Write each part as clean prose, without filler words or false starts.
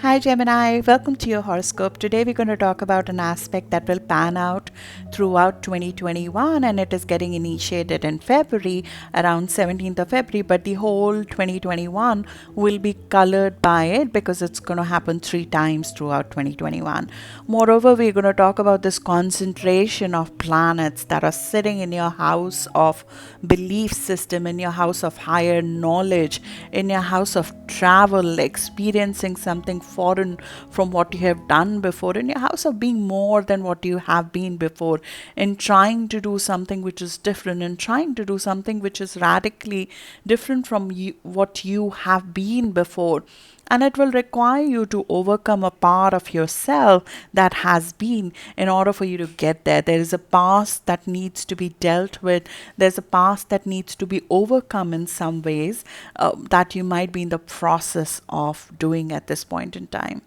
Hi Gemini, welcome to your horoscope. Today we're going to talk about an aspect that will pan out throughout 2021 and it is getting initiated in February, around 17th of February, but the whole 2021 will be colored by it because it's going to happen three times throughout 2021. Moreover, we're going to talk about this concentration of planets that are sitting in your house of belief system, in your house of higher knowledge, in your house of travel, experiencing something foreign from what you have done before, in your house of being more than what you have been before, in trying to do something which is different, and trying to do something which is radically different from what you have been before. And it will require you to overcome a part of yourself that has been in order for you to get there. There is a past that needs to be dealt with, there's a past that needs to be overcome in some ways that you might be in the process of doing at this point in time.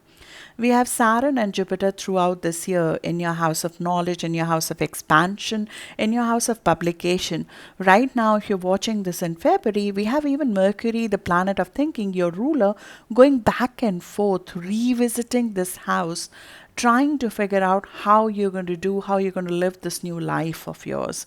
We have Saturn and Jupiter throughout this year in your house of knowledge, in your house of expansion, in your house of publication. Right now, if you're watching this in February, we have even Mercury, the planet of thinking, your ruler, going back and forth, revisiting this house, trying to figure out how you're going to do, how you're going to live this new life of yours.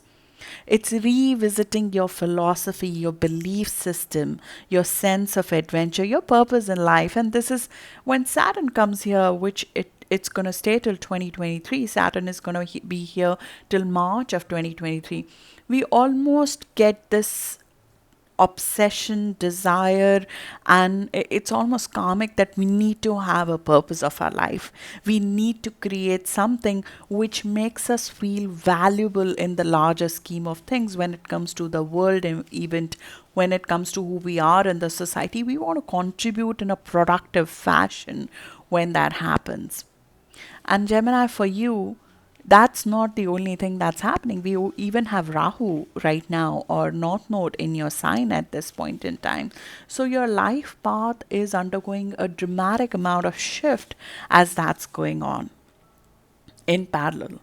It's revisiting your philosophy, your belief system, your sense of adventure, your purpose in life. And this is when Saturn comes here, which it's going to stay till 2023. Saturn is going to be here till March of 2023. We almost get this obsession, desire, and it's almost karmic that we need to have a purpose of our life. We need to create something which makes us feel valuable in the larger scheme of things when it comes to the world event, when it comes to who we are in the society. We want to contribute in a productive fashion when that happens. And Gemini, for you, that's not the only thing that's happening. We even have Rahu right now or North Node in your sign at this point in time. So your life path is undergoing a dramatic amount of shift as that's going on in parallel.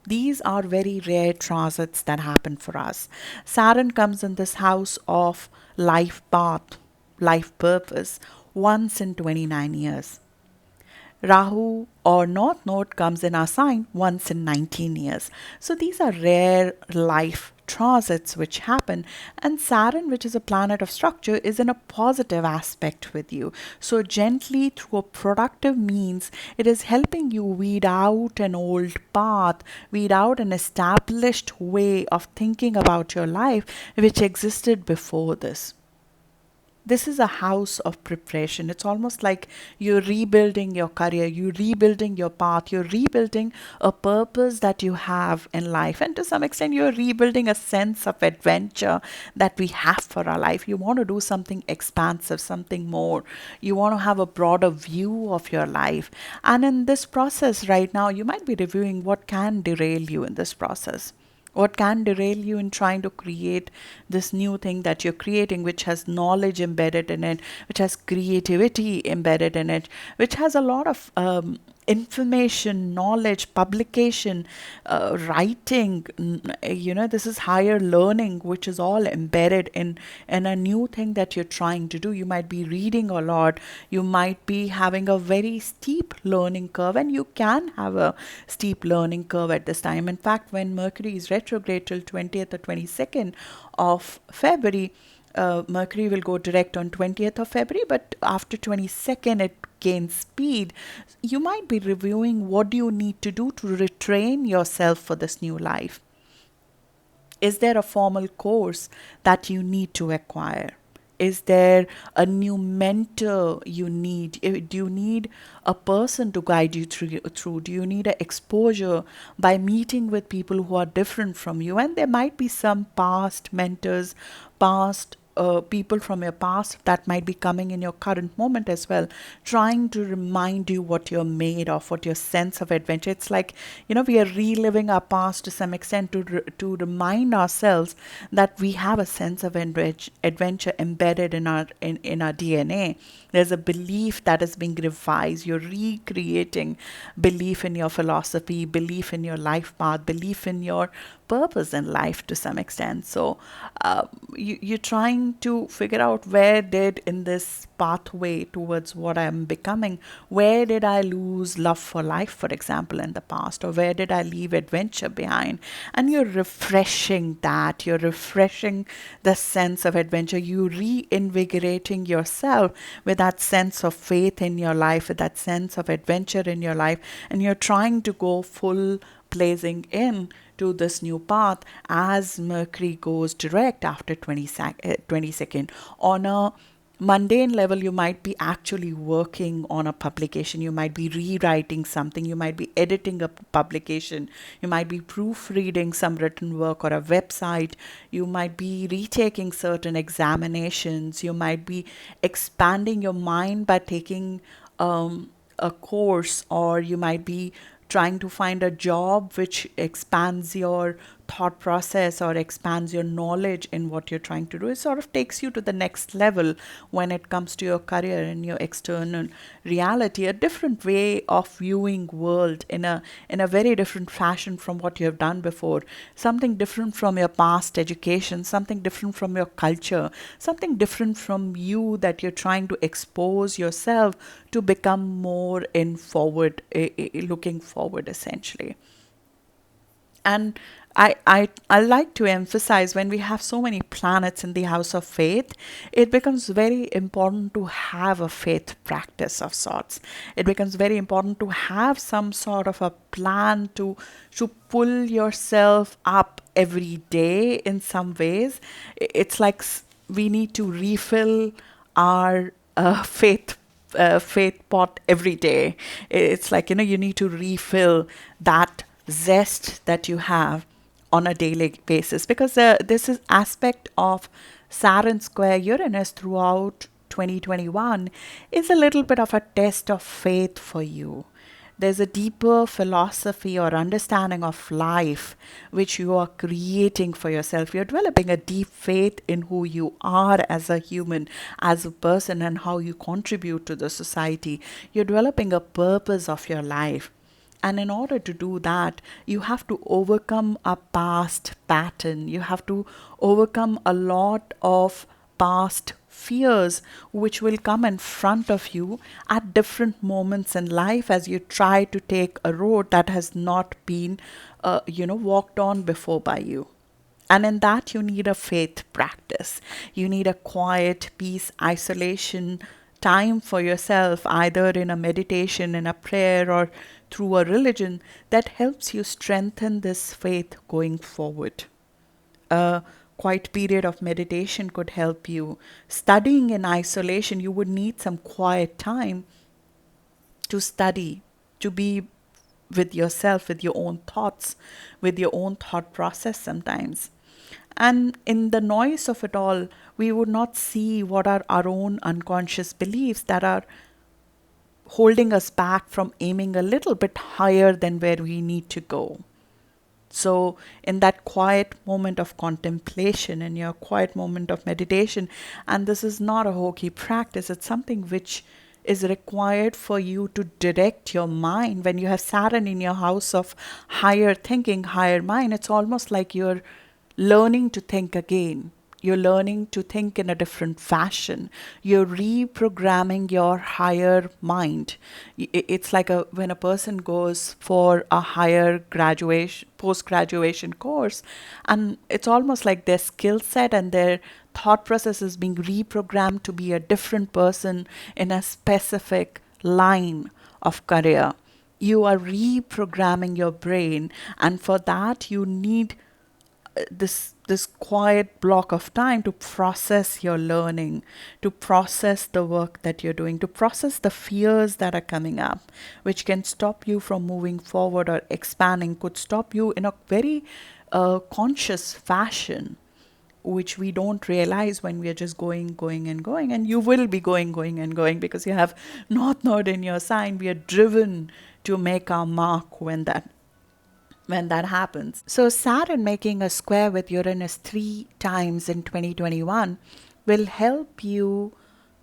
These are very rare transits that happen for us. Saturn comes in this house of life path, life purpose, once in 29 years. Rahu or North Node comes in our sign once in 19 years. So these are rare life transits which happen, and Saturn, which is a planet of structure, is in a positive aspect with you. So gently through a productive means, it is helping you weed out an old path, weed out an established way of thinking about your life which existed before this. This is a house of preparation. It's almost like you're rebuilding your career, you're rebuilding your path, you're rebuilding a purpose that you have in life. And to some extent, you're rebuilding a sense of adventure that we have for our life. You want to do something expansive, something more. You want to have a broader view of your life. And in this process right now, you might be reviewing what can derail you in this process. What can derail you in trying to create this new thing that you're creating, which has knowledge embedded in it, which has creativity embedded in it, which has a lot of information, knowledge, publication, writing, this is higher learning, which is all embedded in a new thing that you're trying to do. You might be reading a lot, you might be having a very steep learning curve, and you can have a steep learning curve at this time. In fact, when Mercury is retrograde till 20th or 22nd of February, Mercury will go direct on 20th of February, but after 22nd it gains speed. You might be reviewing what do you need to do to retrain yourself for this new life. Is there a formal course that you need to acquire? Is there a new mentor you need? Do you need a person to guide you through? Do you need a exposure by meeting with people who are different from you? And there might be some past mentors, past people from your past that might be coming in your current moment as well, trying to remind you what you're made of, what your sense of adventure. It's like, we are reliving our past to some extent to remind ourselves that we have a sense of adventure embedded in our DNA. There's a belief that is being revised. You're recreating belief in your philosophy, belief in your life path, belief in your purpose in life to some extent. So you're trying trying to figure out where did in this pathway towards what I'm becoming, where did I lose love for life, for example, in the past, or where did I leave adventure behind? And you're refreshing that, you're refreshing the sense of adventure, you reinvigorating yourself with that sense of faith in your life, with that sense of adventure in your life, and you're trying to go full blazing in to this new path as Mercury goes direct after 22nd. On a mundane level, you might be actually working on a publication, you might be rewriting something, you might be editing a publication, you might be proofreading some written work or a website, you might be retaking certain examinations, you might be expanding your mind by taking a course, or you might be trying to find a job which expands your thought process or expands your knowledge in what you're trying to do. It sort of takes you to the next level when it comes to your career and your external reality, a different way of viewing world in a very different fashion from what you have done before, something different from your past education, something different from your culture, something different from you that you're trying to expose yourself to become more in forward, looking forward essentially. And I like to emphasize, when we have so many planets in the house of faith, it becomes very important to have a faith practice of sorts. It becomes very important to have some sort of a plan to pull yourself up every day in some ways. It's like we need to refill our faith pot every day. It's like, you need to refill that zest that you have on a daily basis, because this is aspect of Saturn square Uranus throughout 2021 is a little bit of a test of faith for you. There's a deeper philosophy or understanding of life which you are creating for yourself. You're developing a deep faith in who you are as a human, as a person, and how you contribute to the society. You're developing a purpose of your life. And in order to do that, you have to overcome a past pattern. You have to overcome a lot of past fears which will come in front of you at different moments in life as you try to take a road that has not been, walked on before by you. And in that, you need a faith practice. You need a quiet, peace, isolation time for yourself, either in a meditation, in a prayer, or through a religion that helps you strengthen this faith going forward. A quiet period of meditation could help you. Studying in isolation, you would need some quiet time to study, to be with yourself, with your own thoughts, with your own thought process sometimes. And in the noise of it all, we would not see what are our own unconscious beliefs that are holding us back from aiming a little bit higher than where we need to go. So, in that quiet moment of contemplation, in your quiet moment of meditation, and this is not a hokey practice, it's something which is required for you to direct your mind. When you have Saturn in your house of higher thinking, higher mind, it's almost like you're learning to think again. You're learning to think in a different fashion. You're reprogramming your higher mind. It's like when a person goes for a higher graduation, post graduation course, and it's almost like their skill set and their thought process is being reprogrammed to be a different person in a specific line of career. You are reprogramming your brain, and for that, you need this quiet block of time to process your learning, to process the work that you're doing, to process the fears that are coming up, which can stop you from moving forward or expanding, could stop you in a very conscious fashion, which we don't realize when we are just going and going. And you will be going and going because you have North Node in your sign. We are driven to make our mark when that happens. So Saturn making a square with Uranus 3 times in 2021 will help you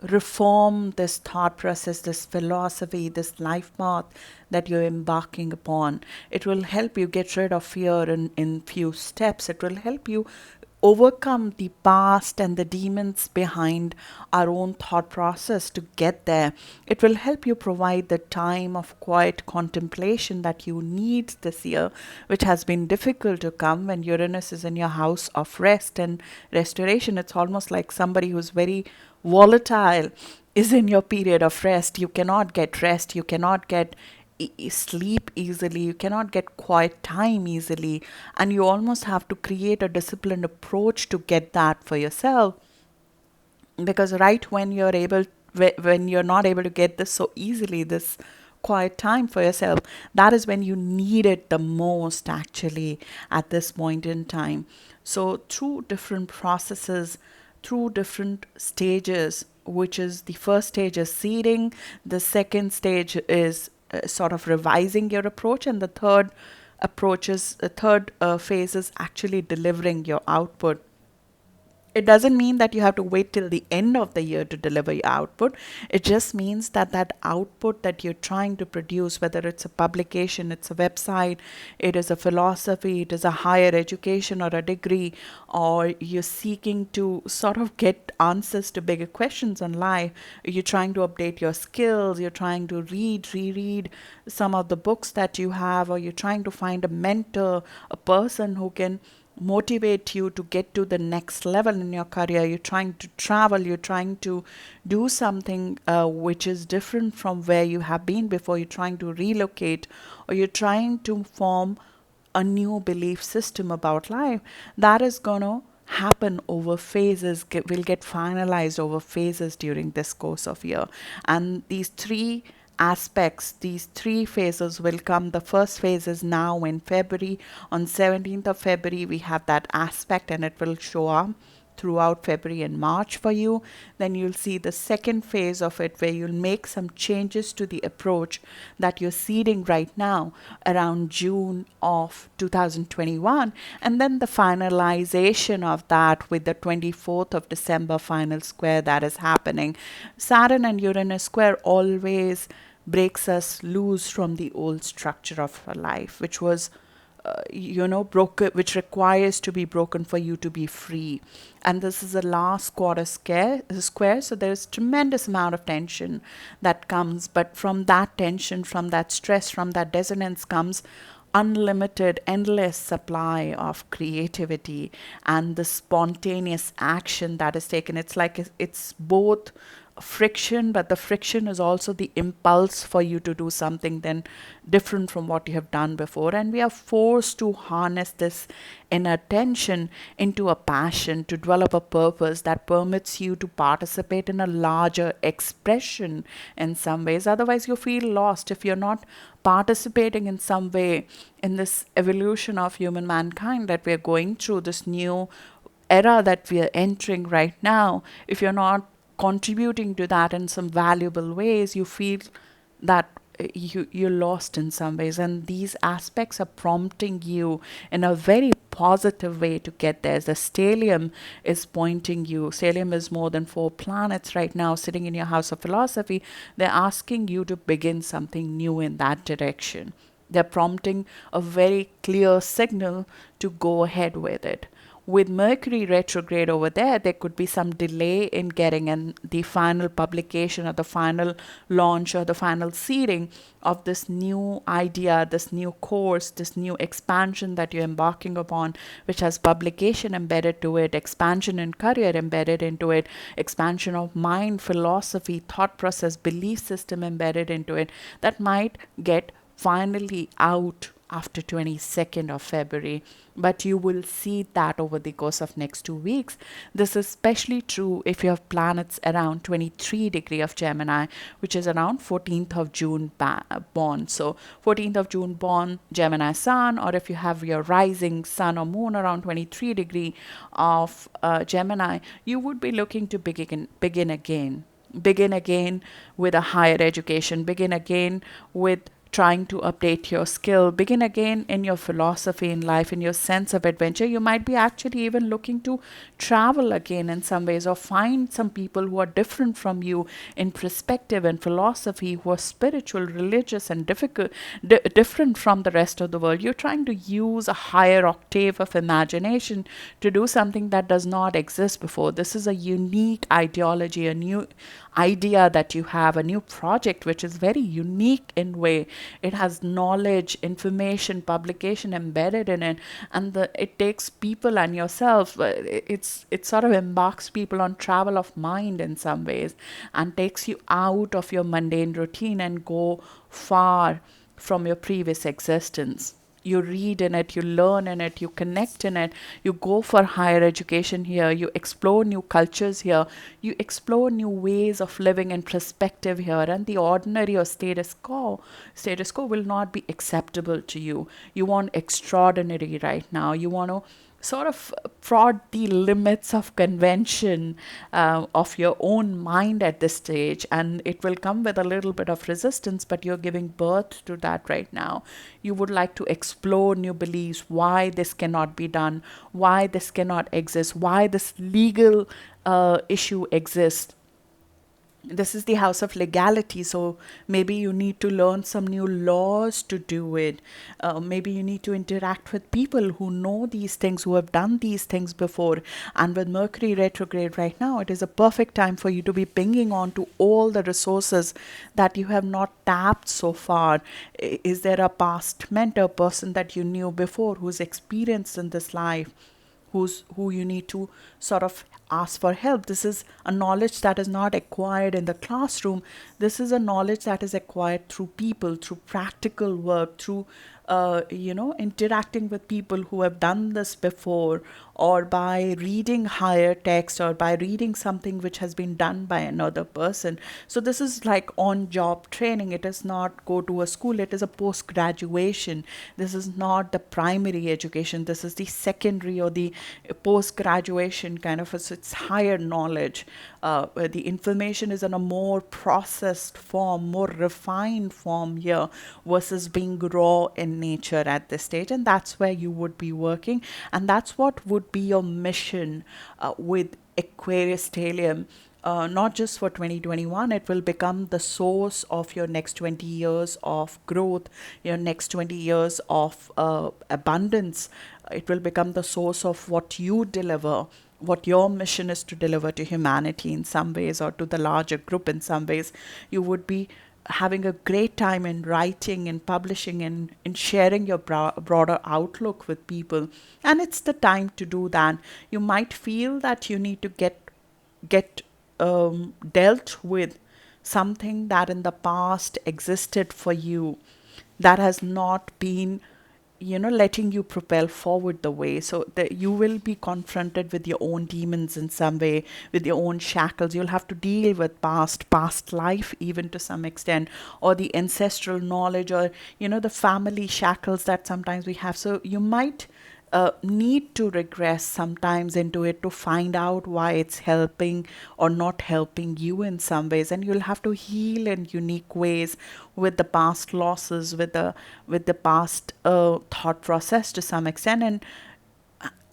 reform this thought process, this philosophy, this life path that you're embarking upon. It will help you get rid of fear in few steps. It will help you overcome the past and the demons behind our own thought process to get there. It will help you provide the time of quiet contemplation that you need this year, which has been difficult to come when Uranus is in your house of rest and restoration. It's almost like somebody who's very volatile is in your period of rest. You cannot get rest, you cannot get sleep easily, you cannot get quiet time easily, and you almost have to create a disciplined approach to get that for yourself. Because right when when you're not able to get this so easily, this quiet time for yourself, that is when you need it the most, actually, at this point in time. So through different processes, through different stages, which is the first stage is seeding, the second stage is sort of revising your approach, and the third phase is actually delivering your output. It doesn't mean that you have to wait till the end of the year to deliver your output. It just means that that output that you're trying to produce, whether it's a publication, it's a website, it is a philosophy, it is a higher education or a degree, or you're seeking to sort of get answers to bigger questions in life, you're trying to update your skills, you're trying to reread some of the books that you have, or you're trying to find a mentor, a person who can motivate you to get to the next level in your career. You're trying to travel, you're trying to do something which is different from where you have been before, you're trying to relocate, or you're trying to form a new belief system about life. That is going to happen over phases, will get finalized over phases during this course of year. And these three aspects, these three phases will come. The first phase is now in February. On 17th of February, we have that aspect, and it will show up throughout February and March for you. Then you'll see the second phase of it, where you'll make some changes to the approach that you're seeding right now around June of 2021. And then the finalization of that with the 24th of December final square that is happening. Saturn and Uranus square always breaks us loose from the old structure of our life, which was broken, which requires to be broken for you to be free. And this is a last quarter square, so there's tremendous amount of tension that comes. But from that tension, from that stress, from that dissonance comes unlimited, endless supply of creativity and the spontaneous action that is taken. It's like it's both friction, but the friction is also the impulse for you to do something then different from what you have done before. And we are forced to harness this inner tension into a passion, to develop a purpose that permits you to participate in a larger expression in some ways. Otherwise, you feel lost if you're not participating in some way in this evolution of human mankind that we're going through, this new era that we are entering right now. If you're not contributing to that in some valuable ways, you feel that you're lost in some ways. And these aspects are prompting you in a very positive way to get there. The stellium is pointing you. Stellium is more than 4 planets right now sitting in your house of philosophy. They're asking you to begin something new in that direction. They're prompting a very clear signal to go ahead with it. With Mercury retrograde over there, there could be some delay in getting in the final publication or the final launch or the final seeding of this new idea, this new course, this new expansion that you're embarking upon, which has publication embedded to it, expansion in career embedded into it, expansion of mind, philosophy, thought process, belief system embedded into it, that might get finally out after 22nd of February. But you will see that over the course of next 2 weeks. This is especially true if you have planets around 23 degree of Gemini, which is around 14th of June born. So 14th of June born Gemini sun, or if you have your rising sun or moon around 23 degree of Gemini, you would be looking to begin again with a higher education, begin again with trying to update your skill, begin again in your philosophy in life, in your sense of adventure. You might be actually even looking to travel again in some ways, or find some people who are different from you in perspective and philosophy, who are spiritual, religious, and different from the rest of the world. You're trying to use a higher octave of imagination to do something that does not exist before. This is a unique ideology, a new idea that you have, a new project which is very unique in way. It has knowledge, information, publication embedded in it, and it takes people and yourself. It sort of embarks people on travel of mind in some ways, and takes you out of your mundane routine and go far from your previous existence. You read in it, you learn in it, you connect in it, you go for higher education here, you explore new cultures here, you explore new ways of living and perspective here, and the ordinary or status quo will not be acceptable to you. You want extraordinary right now. You want to sort of prod the limits of convention, of your own mind at this stage, and it will come with a little bit of resistance, but you're giving birth to that right now. You would like to explore new beliefs, why this cannot be done, why this cannot exist, why this legal issue exists. This is the house of legality, so maybe you need to learn some new laws to do it. Maybe you need to interact with people who know these things, who have done these things before. And with Mercury retrograde right now, it is a perfect time for you to be pinging on to all the resources that you have not tapped so far. Is there a past mentor, person that you knew before, who's experienced in this life, who you need to sort of ask for help? This is a knowledge that is not acquired in the classroom. This is a knowledge that is acquired through people, through practical work, through interacting with people who have done this before, or by reading higher text, or by reading something which has been done by another person. So this is like on job training. It is not go to a school, it is a post graduation. This is not the primary education, this is the secondary or the post graduation kind of it's higher knowledge. Where the information is in a more processed form, more refined form here, versus being raw in nature at this stage. And that's where you would be working, and that's what would be your mission with Aquarius stellium. Not just for 2021, it will become the source of your next 20 years of growth, your next 20 years of abundance. It will become the source of what you deliver, what your mission is to deliver to humanity in some ways, or to the larger group in some ways. You would be having a great time in writing and publishing and in sharing your broader outlook with people. And it's the time to do that. You might feel that you need to get dealt with something that in the past existed for you, that has not been letting you propel forward the way. So that you will be confronted with your own demons in some way, with your own shackles. You'll have to deal with past life, even to some extent, or the ancestral knowledge, or the family shackles that sometimes we have. So you might need to regress sometimes into it to find out why it's helping or not helping you in some ways, and you'll have to heal in unique ways with the past losses, with the past thought process to some extent. And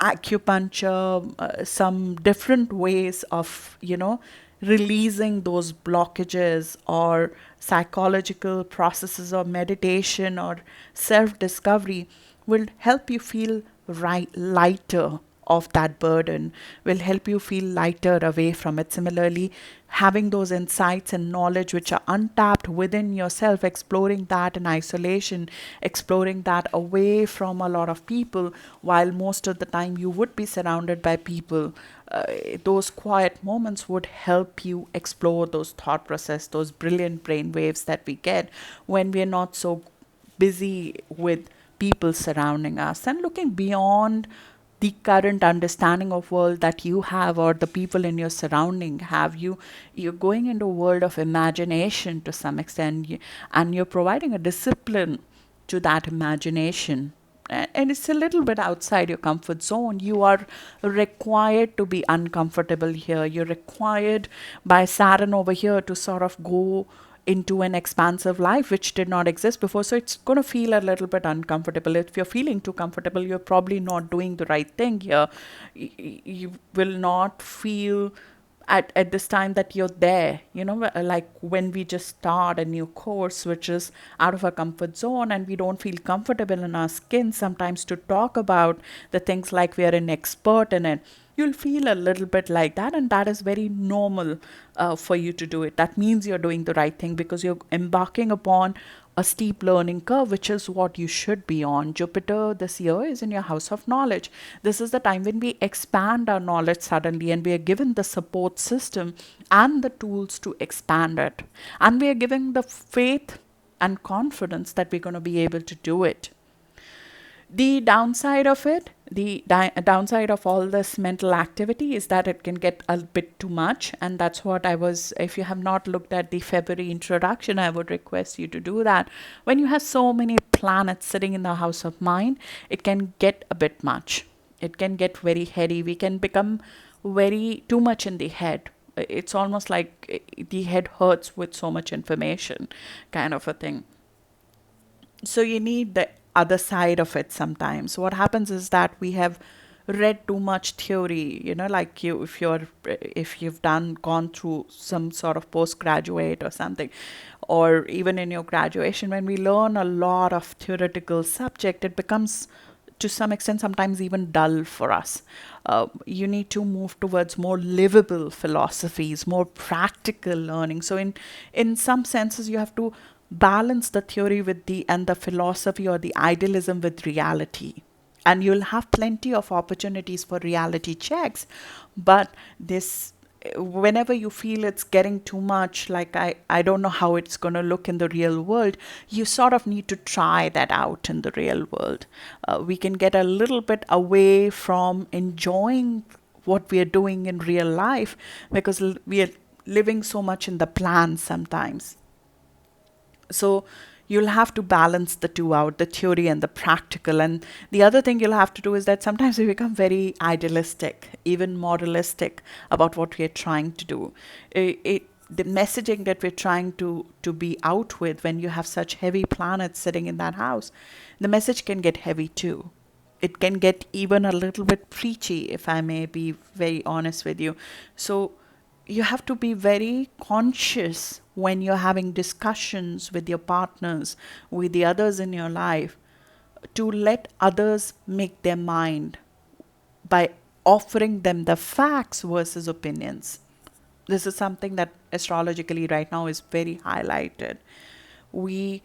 acupuncture, some different ways of releasing those blockages, or psychological processes, or meditation, or self discovery will help you feel lighter of that burden, will help you feel lighter away from it. Similarly, having those insights and knowledge which are untapped within yourself, exploring that in isolation, exploring that away from a lot of people, while most of the time you would be surrounded by people. Those quiet moments would help you explore those thought process, those brilliant brain waves that we get when we're not so busy with people surrounding us, and looking beyond the current understanding of world that you have, or the people in your surrounding have. You're going into a world of imagination to some extent, and you're providing a discipline to that imagination. and it's a little bit outside your comfort zone. You are required to be uncomfortable here. You're required by Saturn over here to sort of go into an expansive life which did not exist before. So it's going to feel a little bit uncomfortable. If you're feeling too comfortable, you're probably not doing the right thing here. You will not feel at this time that you're there, like when we just start a new course which is out of our comfort zone, and we don't feel comfortable in our skin sometimes to talk about the things like we are an expert in it. You'll feel a little bit like that, and that is very normal for you to do it. That means you're doing the right thing, because you're embarking upon a steep learning curve, which is what you should be on. Jupiter this year is in your house of knowledge. This is the time when we expand our knowledge suddenly, and we are given the support system and the tools to expand it. And we are given the faith and confidence that we're going to be able to do it. The downside of it, the downside of all this mental activity is that it can get a bit too much. And that's what if you have not looked at the February introduction, I would request you to do that. When you have so many planets sitting in the house of mind, it can get a bit much. It can get very heady. We can become very too much in the head. It's almost like the head hurts with so much information, kind of a thing. So you need the other side of it sometimes. What happens is that we have read too much theory, like if you've gone through some sort of postgraduate or something, or even in your graduation, when we learn a lot of theoretical subject, it becomes to some extent sometimes even dull for us. You need to move towards more livable philosophies, more practical learning. So in some senses, you have to balance the theory with the philosophy or the idealism with reality. And you'll have plenty of opportunities for reality checks, but this whenever you feel it's getting too much, like I don't know how it's going to look in the real world, you sort of need to try that out in the real world. We can get a little bit away from enjoying what we are doing in real life, because we are living so much in the plan sometimes. So you'll have to balance the two out, the theory and the practical. And the other thing you'll have to do is that sometimes we become very idealistic, even moralistic about what we are trying to do. The messaging that we're trying to be out with, when you have such heavy planets sitting in that house, the message can get heavy too. It can get even a little bit preachy, if I may be very honest with you. So you have to be very conscious when you're having discussions with your partners, with the others in your life, to let others make their mind by offering them the facts versus opinions. This is something that astrologically right now is very highlighted. We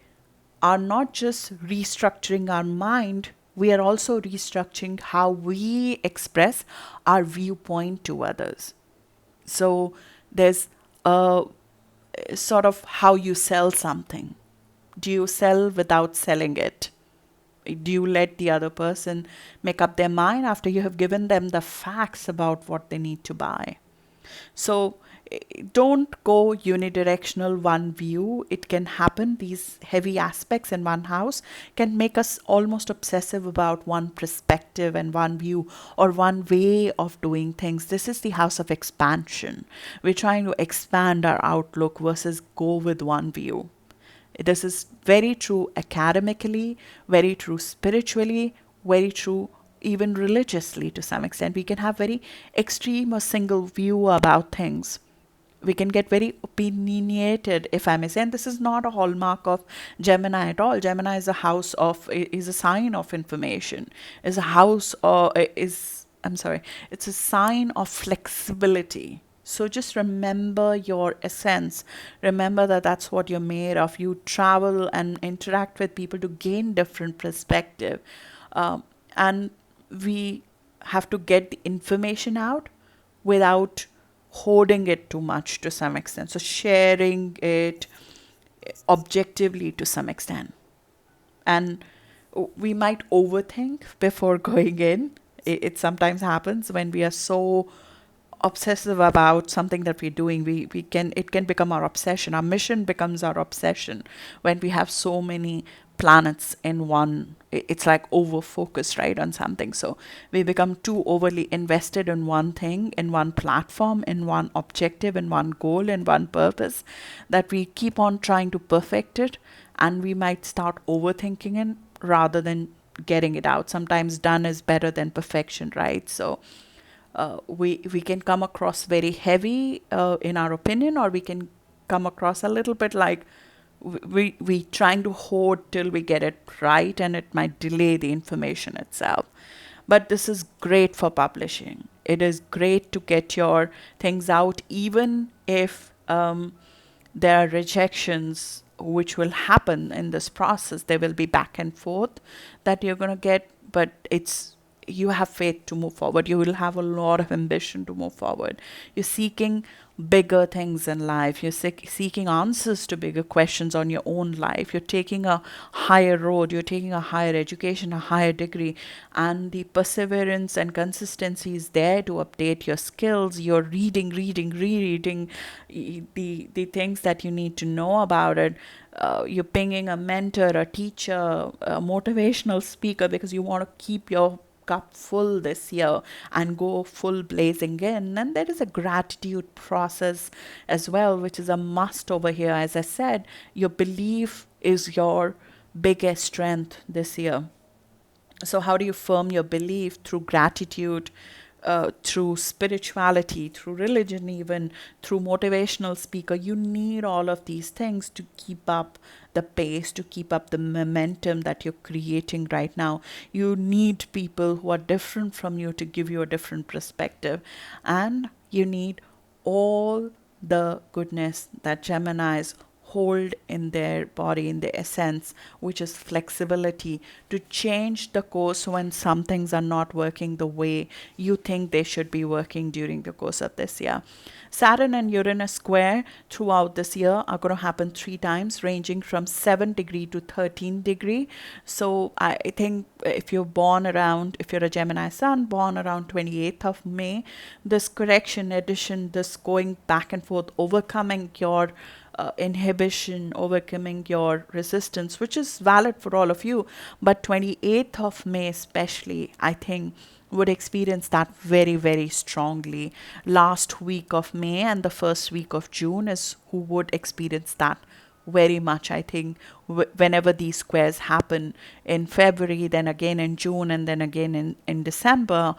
are not just restructuring our mind, we are also restructuring how we express our viewpoint to others. So there's a sort of how you sell something. Do you sell without selling it? Do you let the other person make up their mind after you have given them the facts about what they need to buy? So don't go unidirectional, one view. It can happen. These heavy aspects in one house can make us almost obsessive about one perspective and one view or one way of doing things. This is the house of expansion. We're trying to expand our outlook versus go with one view. This is very true academically, very true spiritually, very true even religiously to some extent. We can have very extreme or single view about things. We can get very opinionated, if I may say. And this is not a hallmark of Gemini at all. Gemini is is a sign of information, is a house, or I'm sorry, it's a sign of flexibility. So just remember your essence. Remember that that's what you're made of. You travel and interact with people to gain different perspective. And we have to get the information out without hoarding it too much to some extent. So sharing it objectively to some extent. And we might overthink before going in. It sometimes happens when we are so obsessive about something that we're doing. It can become our obsession. Our mission becomes our obsession when we have so many planets in one. It's like over focused, right, on something. So we become too overly invested in one thing, in one platform, in one objective, in one goal, in one purpose, that we keep on trying to perfect it, and we might start overthinking it rather than getting it out. Sometimes done is better than perfection, right? So we can come across very heavy in our opinion, or we can come across a little bit like we trying to hoard till we get it right, and it might delay the information itself. But this is great for publishing. It is great to get your things out, even if there are rejections which will happen in this process. There will be back and forth that you're going to get, but it's you have faith to move forward. You will have a lot of ambition to move forward. You're seeking bigger things in life. You're seeking answers to bigger questions on your own life. You're taking a higher road. You're taking a higher education, a higher degree, and the perseverance and consistency is there to update your skills. You're reading, rereading the things that you need to know about it. You're pinging a mentor, a teacher, a motivational speaker, because you want to keep your cup full this year and go full blazing in. And there is a gratitude process as well, which is a must over here. As I said, your belief is your biggest strength this year. So, how do you firm your belief? Through gratitude, through spirituality, through religion, even through motivational speaker. You need all of these things to keep up the pace, to keep up the momentum that you're creating right now. You need people who are different from you to give you a different perspective, and you need all the goodness that Geminis hold in their body, in their essence, which is flexibility, to change the course when some things are not working the way you think they should be working during the course of this year. Saturn and Uranus square throughout this year are going to happen 3 times, ranging from 7 degree to 13 degree. So I think if you're a Gemini sun, born around 28th of May, this correction, addition, this going back and forth, overcoming your inhibition, overcoming your resistance, which is valid for all of you. But 28th of May, especially, I think, would experience that very, very strongly. Last week of May and the first week of June is who would experience that very much. I think whenever these squares happen in February, then again in June, and then again in December,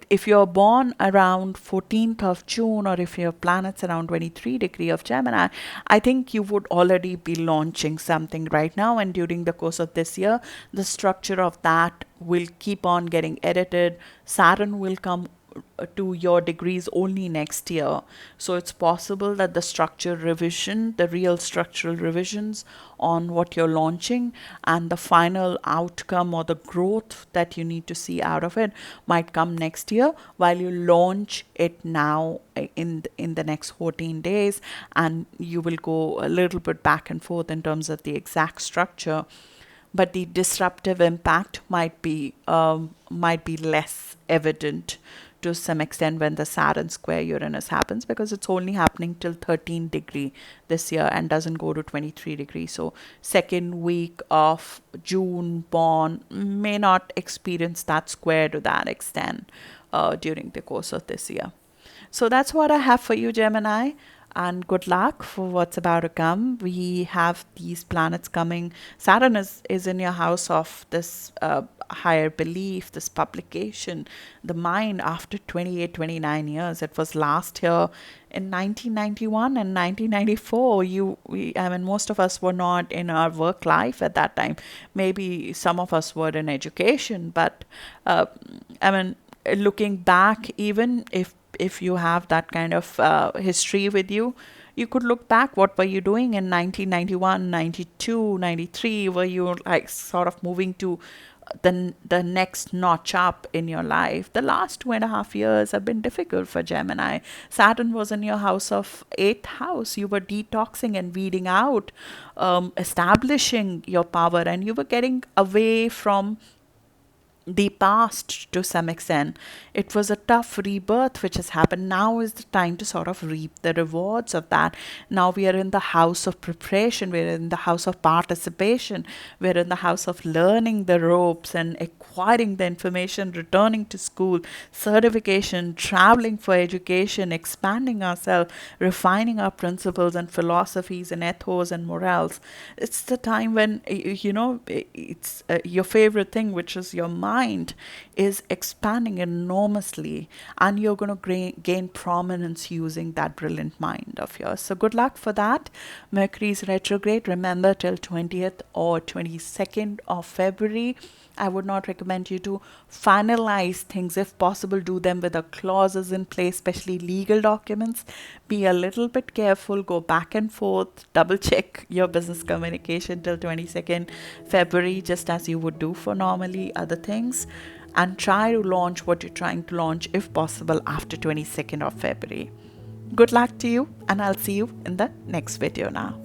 if you're born around 14th of June, or if your planet's around 23 degree of Gemini, I think you would already be launching something right now. And during the course of this year, the structure of that will keep on getting edited. Saturn will come to your degrees only next year. So it's possible that the structure revision, the real structural revisions on what you're launching, and the final outcome or the growth that you need to see out of it might come next year, while you launch it now in the next 14 days, and you will go a little bit back and forth in terms of the exact structure. But the disruptive impact might be less evident to some extent when the Saturn square Uranus happens, because it's only happening till 13 degree this year and doesn't go to 23 degree. So second week of June born may not experience that square to that extent during the course of this year. So that's what I have for you, Gemini. And good luck for what's about to come. We have these planets coming. Saturn is in your house of this higher belief, this publication, the mind after 28, 29 years. It was last year in 1991 and 1994. I mean, most of us were not in our work life at that time. Maybe some of us were in education, but I mean, looking back, even if you have that kind of history with you, you could look back. What were you doing in 1991, 92, 93? Were you like sort of moving to the next notch up in your life? The last 2.5 years have been difficult for Gemini. Saturn was in your house of 8th house. You were detoxing and weeding out, establishing your power, and you were getting away from the past to some extent. It was a tough rebirth which has happened. Now is the time to sort of reap the rewards of that. Now we are in the house of preparation, we're in the house of participation, we're in the house of learning the ropes and acquiring the information, returning to school, certification, traveling for education, expanding ourselves, refining our principles and philosophies and ethos and morals. It's the time when, it's your favorite thing, which is your mind, is expanding enormously, and you're going to gain prominence using that brilliant mind of yours. So, good luck for that. Mercury is retrograde, remember, till 20th or 22nd of February. I would not recommend you to finalize things. If possible, do them with the clauses in place, especially legal documents. Be a little bit careful, go back and forth, double check your business communication till 22nd February, just as you would do for normally other things. And try to launch what you're trying to launch, if possible, after 22nd of February. Good luck to you, and I'll see you in the next video now.